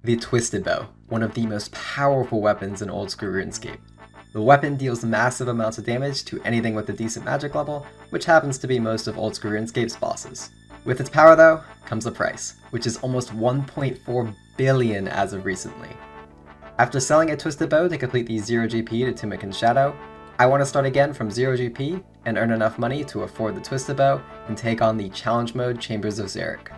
The Twisted Bow, one of the most powerful weapons in Oldschool Runescape. The weapon deals massive amounts of damage to anything with a decent magic level, which happens to be most of Oldschool Runescape's bosses. With its power though, comes a price, which is almost 1.4 billion as of recently. After selling a Twisted Bow to complete the 0 GP to Tunic and Shadow, I want to start again from 0 GP and earn enough money to afford the Twisted Bow and take on the Challenge Mode Chambers of Xeric.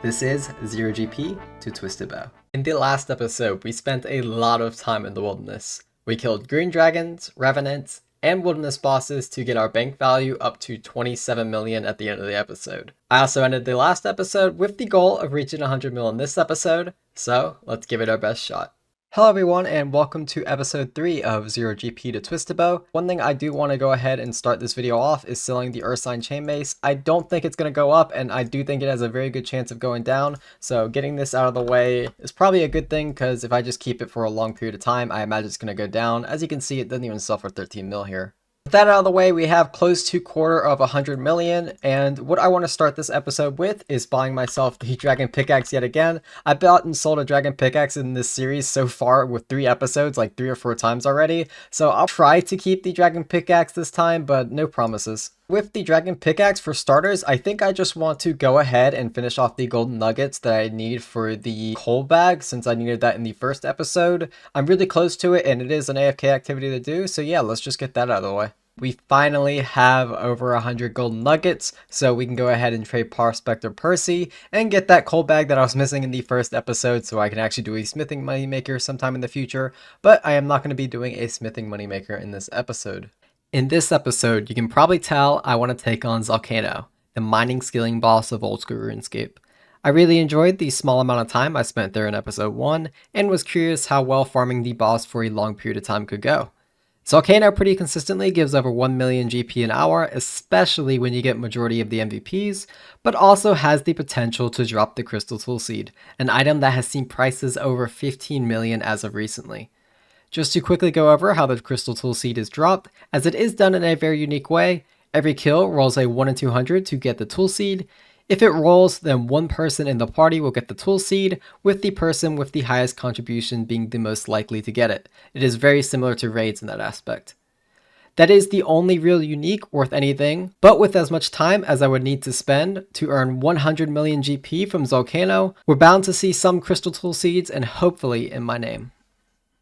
This is 0 GP to Twisted Bow. In the last episode, we spent a lot of time in the wilderness. We killed green dragons, revenants, and wilderness bosses to get our bank value up to 27 million at the end of the episode. I also ended the last episode with the goal of reaching 100 mil in this episode, so let's give it our best shot. Hello everyone and welcome to episode 3 of 0 GP to Twisted Bow. One thing I do want to go ahead and start this video off is selling the Ursine Chain Mace. I don't think it's going to go up and I do think it has a very good chance of going down. So getting this out of the way is probably a good thing because if I just keep it for a long period of time, I imagine it's going to go down. As you can see, it doesn't even sell for 13 mil here. With that out of the way, we have close to quarter of 100 million, and what I want to start this episode with is buying myself the Dragon Pickaxe yet again. I bought and sold a Dragon Pickaxe in this series so far with 3 episodes, like 3 or 4 times already, so I'll try to keep the Dragon Pickaxe this time, but no promises. With the Dragon Pickaxe, for starters, I think I just want to go ahead and finish off the golden nuggets that I need for the coal bag, since I needed that in the first episode. I'm really close to it, and it is an AFK activity to do, so yeah, let's just get that out of the way. We finally have over 100 golden nuggets, so we can go ahead and trade Prospector Percy and get that coal bag that I was missing in the first episode so I can actually do a smithing moneymaker sometime in the future, but I am not going to be doing a smithing moneymaker in this episode. In this episode, you can probably tell I want to take on Zalcano, the mining skilling boss of Oldschool Runescape. I really enjoyed the small amount of time I spent there in episode 1 and was curious how well farming the boss for a long period of time could go. Zalcano pretty consistently gives over 1 million GP an hour, especially when you get majority of the MVPs, but also has the potential to drop the Crystal Tool Seed, an item that has seen prices over 15 million as of recently. Just to quickly go over how the Crystal Tool Seed is dropped, as it is done in a very unique way. Every kill rolls a 1 in 200 to get the Tool Seed. If it rolls, then one person in the party will get the Tool Seed, with the person with the highest contribution being the most likely to get it. It is very similar to raids in that aspect. That is the only real unique worth anything, but with as much time as I would need to spend to earn 100 million GP from Zalcano, we're bound to see some Crystal Tool Seeds and hopefully in my name.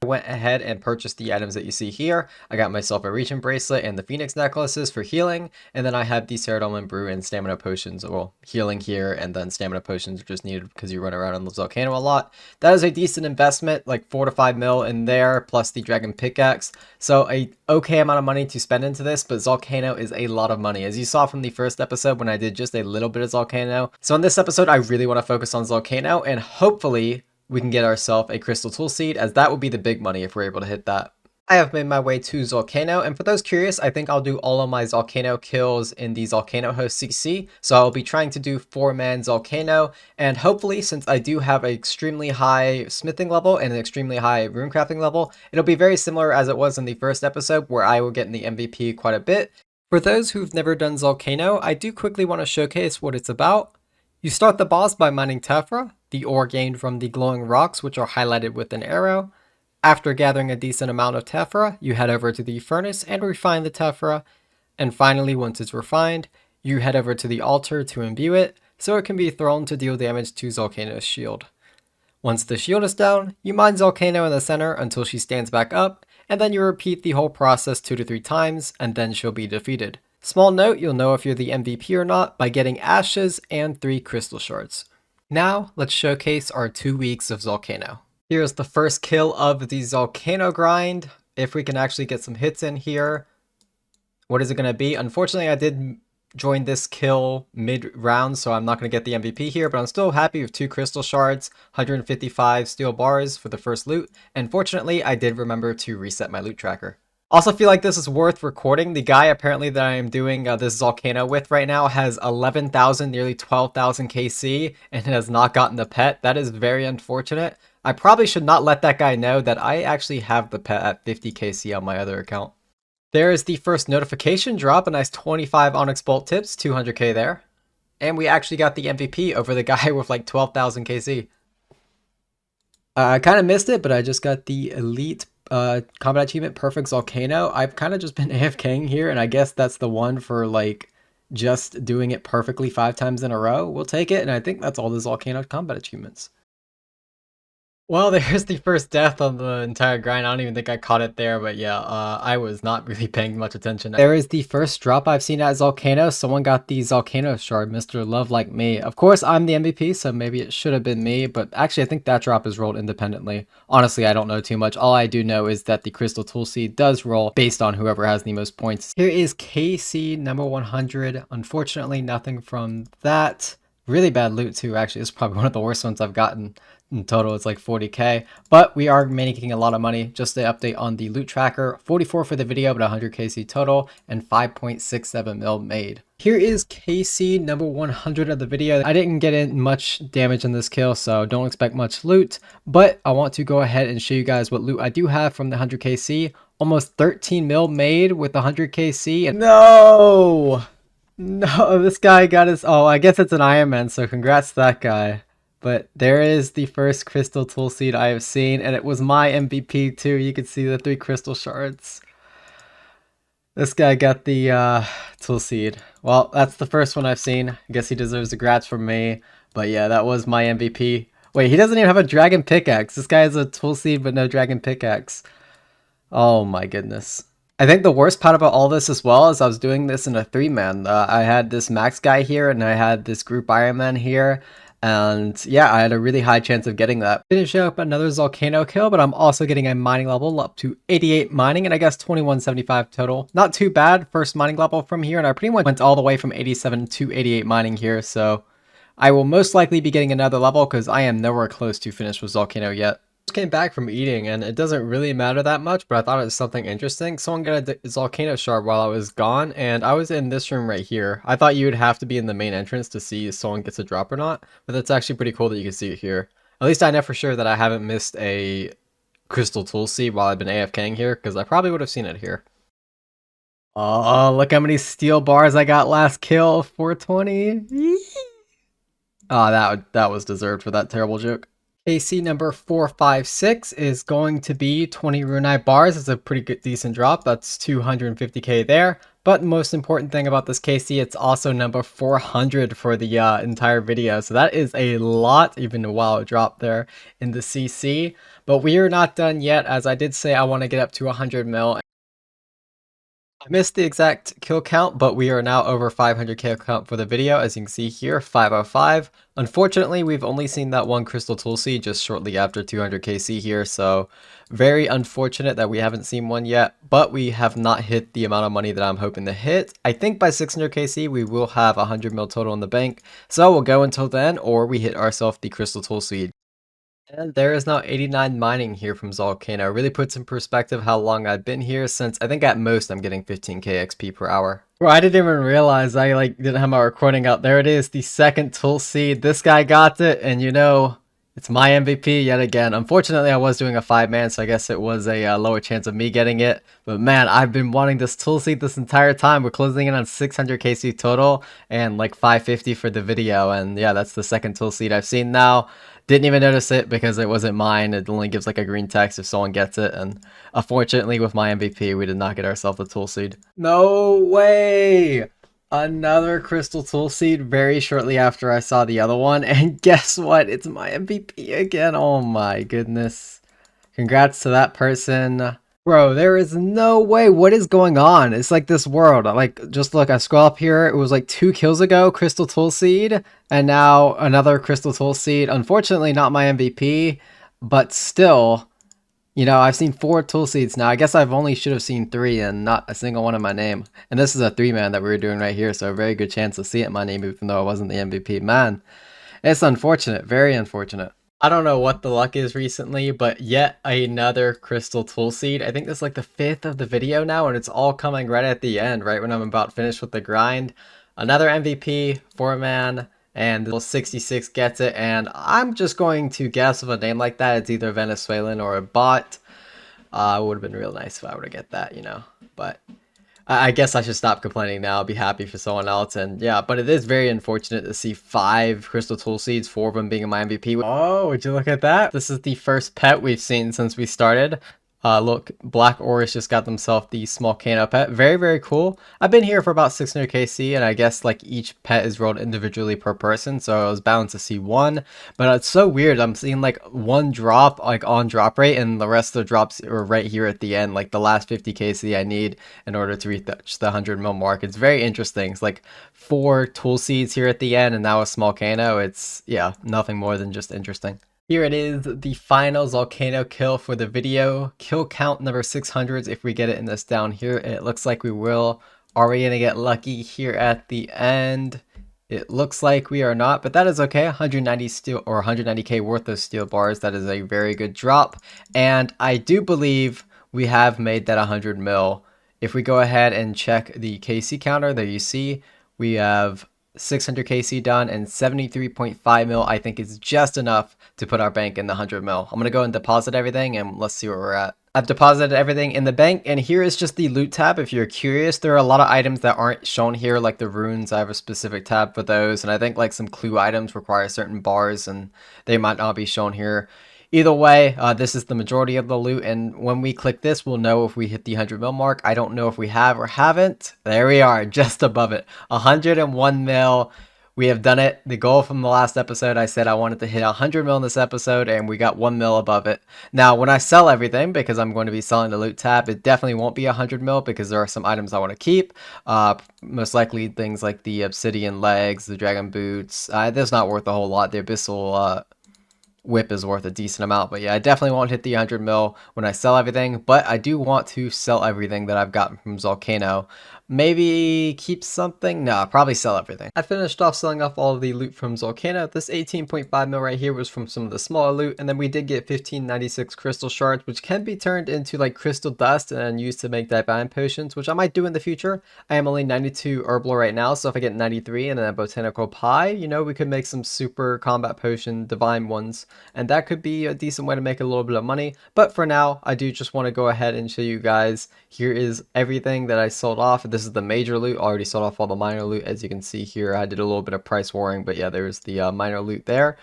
I went ahead and purchased the items that you see here. I got myself a Regent Bracelet and the Phoenix Necklaces for healing, and then I have the Ceridolman Brew and Stamina Potions, well, healing here, and then Stamina Potions are just needed because you run around on the Zalcano a lot. That is a decent investment, like 4 to 5 mil in there, plus the Dragon Pickaxe, so a okay amount of money to spend into this, but Zalcano is a lot of money, as you saw from the first episode when I did just a little bit of Zalcano. So in this episode, I really want to focus on Zalcano, and hopefully we can get ourselves a Crystal Tool Seed, as that would be the big money if we're able to hit that. I have made my way to Zalcano, and for those curious, I think I'll do all of my Zalcano kills in the Zalcano host CC, so I'll be trying to do 4-man Zalcano, and hopefully, since I do have an extremely high smithing level and an extremely high runecrafting level, it'll be very similar as it was in the first episode, where I will get in the MVP quite a bit. For those who've never done Zalcano, I do quickly want to showcase what it's about. You start the boss by mining tephra, the ore gained from the glowing rocks which are highlighted with an arrow. After gathering a decent amount of tephra, you head over to the furnace and refine the tephra. And finally, once it's refined, you head over to the altar to imbue it, so it can be thrown to deal damage to Zalcano's shield. Once the shield is down, you mine Zalcano in the center until she stands back up, and then you repeat the whole process 2 to 3 times, and then she'll be defeated. Small note, you'll know if you're the MVP or not by getting ashes and 3 crystal shards. Now, let's showcase our 2 weeks of Zalcano. Here's the first kill of the Zalcano grind. If we can actually get some hits in here. What is it going to be? Unfortunately, I did join this kill mid-round, so I'm not going to get the MVP here, but I'm still happy with 2 crystal shards, 155 steel bars for the first loot, and fortunately, I did remember to reset my loot tracker. Also feel like this is worth recording. The guy apparently that I am doing this Zalcano with right now has 11,000, nearly 12,000 KC and has not gotten the pet. That is very unfortunate. I probably should not let that guy know that I actually have the pet at 50 KC on my other account. There is the first notification drop, a nice 25 Onyx Bolt tips, 200k there. And we actually got the MVP over the guy with like 12,000 KC. I kind of missed it, but I just got the elite combat achievement, Perfect Zalcano. I've kind of just been AFKing here, and I guess that's the one for like just doing it perfectly 5 times in a row. We'll take it, and I think that's all the Zalcano combat achievements. Well, there's the first death on the entire grind. I don't even think I caught it there, but yeah, I was not really paying much attention. There is the first drop I've seen at Zalcano. Someone got the Zalcano shard, Mr. Love Like Me. Of course, I'm the MVP, so maybe it should have been me, but actually I think that drop is rolled independently. Honestly, I don't know too much. All I do know is that the Crystal Tool Seed does roll based on whoever has the most points. Here is KC number 100. Unfortunately, nothing from that. Really bad loot too, actually. It's probably one of the worst ones I've gotten. In total, it's like 40k, but we are making a lot of money. Just to update on the loot tracker, 44 for the video, but 100 KC total, and 5.67 mil made. Here is KC number 100 of the video. I didn't get in much damage in this kill, so don't expect much loot, but I want to go ahead and show you guys what loot I do have from the 100 KC. Almost 13 mil made with 100 KC. No! No, this guy got his... Oh, I guess it's an Iron Man, so congrats to that guy. But there is the first crystal tool seed I have seen, and it was my MVP too. You can see the 3 crystal shards. This guy got the tool seed. Well, that's the first one I've seen. I guess he deserves the grats from me. But yeah, that was my MVP. Wait, he doesn't even have a dragon pickaxe. This guy has a tool seed but no dragon pickaxe. Oh my goodness. I think the worst part about all this as well is I was doing this in a 3-man. I had this Max guy here and I had this group Iron Man here. And yeah, I had a really high chance of getting that. Finish up another Zalcano kill, but I'm also getting a mining level up to 88 mining and I guess 2175 total. Not too bad, first mining level from here, and I pretty much went all the way from 87 to 88 mining here, so I will most likely be getting another level because I am nowhere close to finished with Zalcano yet. Came back from eating and it doesn't really matter that much, but I thought it was something interesting. Someone got a Zalcano shard while I was gone and I was in this room right here. I thought you would have to be in the main entrance to see if someone gets a drop or not, but that's actually pretty cool that you can see it here. At least I know for sure that I haven't missed a crystal tool seed while I've been AFKing here, because I probably would have seen it here. Oh, look how many steel bars I got last kill. 420. Oh, that was deserved for that terrible joke. KC number 456 is going to be 20 Runai bars. It's a pretty good, decent drop. That's 250k there. But the most important thing about this KC, it's also number 400 for the entire video. So that is a lot, even a while drop there in the CC. But we are not done yet. As I did say, I want to get up to 100 mil. I missed the exact kill count, but we are now over 500 kill count for the video. As you can see here, 505. Unfortunately, we've only seen that one crystal tool seed just shortly after 200 KC here, so very unfortunate that we haven't seen one yet, but we have not hit the amount of money that I'm hoping to hit. I think by 600 KC, we will have 100 mil total in the bank, so we'll go until then, or we hit ourselves the crystal tool seed. And there is now 89 mining here from Zalcano. Really puts in perspective how long I've been here, since I think at most I'm getting 15k XP per hour. Bro, I didn't even realize I didn't have my recording out. There it is, the second tool seed. This guy got it, and you know, it's my MVP yet again. Unfortunately, I was doing a 5-man, so I guess it was a lower chance of me getting it. But man, I've been wanting this tool seed this entire time. We're closing in on 600 KC total and like 550 for the video. And yeah, that's the second tool seed I've seen now. Didn't even notice it because it wasn't mine. It only gives like a green text if someone gets it. And unfortunately, with my MVP, we did not get ourselves the tool seed. No way! Another crystal tool seed very shortly after I saw the other one. And guess what? It's my MVP again. Oh my goodness. Congrats to that person. Bro, there is no way. What is going on? It's like this world. Just look, I scroll up here. It was like 2 kills ago, crystal tool seed. And now another crystal tool seed. Unfortunately, not my MVP. But still, you know, I've seen 4 tool seeds now. I guess I've only should have seen 3 and not a single one in my name. And this is a 3-man that we were doing right here. So a very good chance to see it in my name, even though I wasn't the MVP. Man, it's unfortunate. Very unfortunate. I don't know what the luck is recently, but yet another crystal tool seed. I think this is like the 5th of the video now, and it's all coming right at the end, right when I'm about finished with the grind. Another MVP, 4-man, and little 66 gets it, and I'm just going to guess with a name like that, it's either Venezuelan or a bot. It would have been real nice if I were to get that, you know, but I guess I should stop complaining now. I'll be happy for someone else. And yeah, but it is very unfortunate to see 5 Crystal Tool Seeds, 4 of them being in my MVP. Oh, would you look at that? This is the first pet we've seen since we started. Look, Black Oris just got themselves the small Kano pet. Very, very cool. I've been here for about 600 KC, and I guess like each pet is rolled individually per person, so I was bound to see one. But it's so weird. I'm seeing like one drop like on drop rate, and the rest of the drops are right here at the end, like the last 50 KC I need in order to reach the 100 mil mark. It's very interesting. It's like 4 tool seeds here at the end, and now a small Kano. It's, yeah, nothing more than just interesting. Here it is, the final Zalcano kill for the video. Kill count number 600 if we get it in this down here. And it looks like we will. Are we going to get lucky here at the end? It looks like we are not, but that is okay. 190 steel or 190k worth of steel bars. That is a very good drop. And I do believe we have made that 100 mil. If we go ahead and check the KC counter, there you see we have 600 KC done, and 73.5 mil I think is just enough to put our bank in the 100 mil. I'm gonna go and deposit everything, and let's see where we're at. I've deposited everything in the bank, and here is just the loot tab. If you're curious, there are a lot of items that aren't shown here, like the runes. I have a specific tab for those, and I think like some clue items require certain bars, and they might not be shown here. Either way, this is the majority of the loot, and when we click this, we'll know if we hit the 100 mil mark. I don't know if we have or haven't. There we are, just above it. 101 mil. We have done it. The goal from the last episode, I said I wanted to hit 100 mil in this episode, and we got 1 mil above it. Now, when I sell everything, because I'm going to be selling the loot tab, it definitely won't be 100 mil because there are some items I want to keep. Most likely things like the obsidian legs, the dragon boots. That's not worth a whole lot. The abyssal whip is worth a decent amount, but yeah, I definitely won't hit the 100 mil when I sell everything, but I do want to sell everything that I've gotten from Zalcano. Maybe keep something? No, probably sell everything. I finished off selling off all of the loot from Zalcano. This 18.5 mil right here was from some of the smaller loot, and then we did get 1596 crystal shards, which can be turned into like crystal dust and used to make divine potions, which I might do in the future. I am only 92 herbal right now, so if I get 93 and then a botanical pie, you know, we could make some super combat potion divine ones, and that could be a decent way to make a little bit of money. But for now, I do just want to go ahead and show you guys, here is everything that I sold off. This is the major loot. I already sold off all the minor loot. As you can see here, I did a little bit of price warring, but yeah, there's the minor loot there.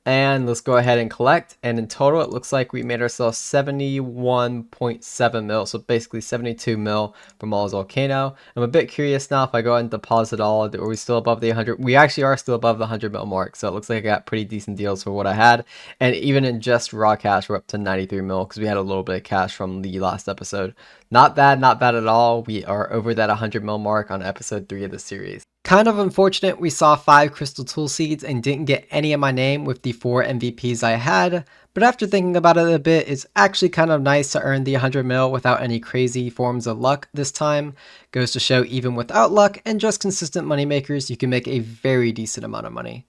And let's go ahead and collect, and in total it looks like we made ourselves 71.7 mil, so basically 72 mil from all Zalcano. I'm a bit curious now if I go ahead and deposit all, are we still above the 100? We actually are still above the 100 mil mark, so it looks like I got pretty decent deals for what I had. And even in just raw cash, we're up to 93 mil because we had a little bit of cash from the last episode. Not bad, not bad at all. We are over that 100 mil mark on episode 3 of the series. Kind of unfortunate we saw 5 crystal tool seeds and didn't get any of my name with the 4 MVPs I had, but after thinking about it a bit, it's actually kind of nice to earn the 100 mil without any crazy forms of luck this time. Goes to show even without luck and just consistent money makers, you can make a very decent amount of money.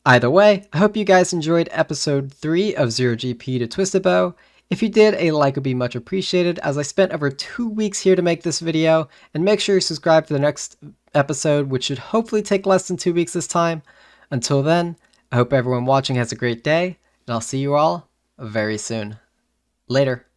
Either way, I hope you guys enjoyed episode 3 of 0GP to Twisted Bow. If you did, a like would be much appreciated, as I spent over 2 weeks here to make this video, and make sure you subscribe for the next episode, which should hopefully take less than 2 weeks this time. Until then, I hope everyone watching has a great day, and I'll see you all very soon. Later.